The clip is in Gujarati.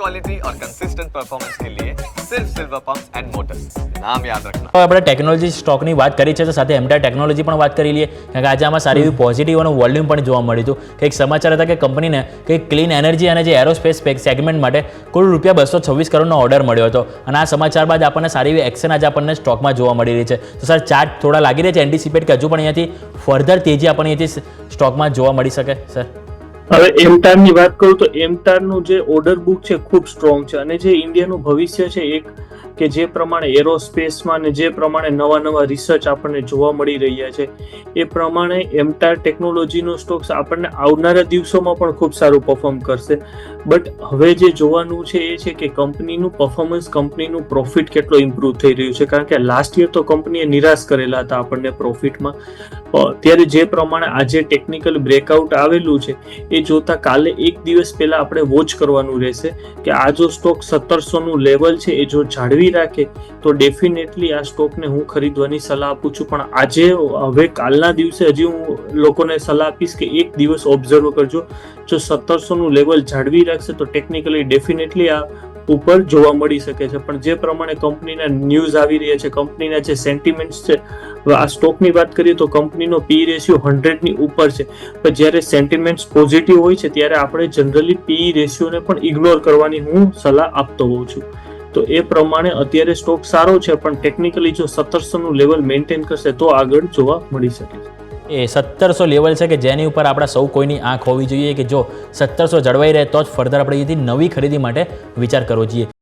क्वालिटी और कंसिस्टेंट परफॉर्मेंस के लिए सिर्फ सिल्वर पंप्स एंड मोटर्स, नाम याद रखना। હવે આપણે ટેકનોલોજી સ્ટોકની વાત કરી છે તો સાથે એમટાર ટેકનોલોજી પણ વાત કરી લઈએ, કારણ કે આજે આમાં સારી એવી પોઝિટિવ અને વોલ્યુમ પણ જોવા મળ્યું હતું. કંઈક સમાચાર હતા કે કંપનીને કંઈક ક્લીન એનર્જી અને જે એરોસ્પેસ સેગમેન્ટ માટે કુલ ₹226 કરોડનો ઓર્ડર મળ્યો હતો. અને આ સમાચાર બાદ આપણને સારી એવી એક્શન આજે આપણને સ્ટોકમાં જોવા મળી રહી છે. તો સર ચાર્ટ થોડા લાગી રહ્યા છે એન્ટિસિપેટ કે હજુ પણ અહીંયાથી ફર્ધર તેજી આપણને અહીંયાથી સ્ટોકમાં જોવા મળી શકે સર? હવે એમટાર ની વાત કરું તો એમટાર નું જે ઓર્ડર બુક છે ખૂબ સ્ટ્રોંગ છે અને જે ઇન્ડિયાનું ભવિષ્ય છે એક કે જે પ્રમાણે એરોસ્પેસમાં ને જે પ્રમાણે નવા નવા રિસર્ચ આપણને જોવા મળી રહ્યા છે એ પ્રમાણે એમટાર ટેકનોલોજીનો સ્ટોક્સ આપણને આવનારા દિવસોમાં પણ ખૂબ સારું પરફોર્મ કરશે. બટ હવે જે જોવાનું છે એ છે કે કંપનીનું પરફોર્મન્સ, કંપનીનું પ્રોફિટ કેટલો ઇમ્પ્રૂવ થઈ રહ્યું છે, કારણ કે લાસ્ટ યર તો કંપનીએ નિરાશ કરેલા હતા આપણને પ્રોફિટમાં. ત્યારે જે પ્રમાણે આજે ટેકનિકલ બ્રેકઆઉટ આવેલું છે એ જોતા કાલે એક દિવસ પહેલા આપણે વોચ કરવાનું રહેશે કે આ જો સ્ટોક 1700 નું લેવલ છે એ જો જાળવી રાખે તો ડેફિનેટલી આ સ્ટોકને હું ખરીદવાની સલાહ આપું છું. પણ આજે હવે કાલના દિવસે હજી હું લોકોને સલાહ આપીશ કે એક દિવસ ઓબ્ઝર્વ કરજો. જો 1700 નું લેવલ જાળવી રાખશે તો ટેકનિકલી ડેફિનેટલી આ ઉપર જોવા મળી શકે છે. પણ જે પ્રમાણે કંપનીના ન્યૂઝ આવી રહ્યા છે, કંપનીના જે સેન્ટિમેન્ટ્સ છે, આ સ્ટોકની વાત કરીએ તો કંપનીનો પી રેશિયો 100 ની ઉપર છે. પણ જ્યારે સેન્ટિમેન્ટ્સ પોઝિટિવ હોય છે ત્યારે આપણે જનરલી પી રેશિયોને પણ ઇગ્નોર કરવાની હું સલાહ આપતો હોઉં છું. તો એ પ્રમાણે અત્યારે સ્ટોક સારો છે, પણ ટેકનિકલી જો 1700 નું લેવલ મેન્ટેન કરશે તો આગળ જોવા મળી શકે છે. એ 1700 લેવલ છે કે જેની ઉપર આપણા સૌ કોઈની આંખ હોવી જોઈએ કે જો 1700 જળવાઈ રહે તો જ ફર્ધર આપણે અહીંથી નવી ખરીદી માટે વિચાર કરવો જોઈએ.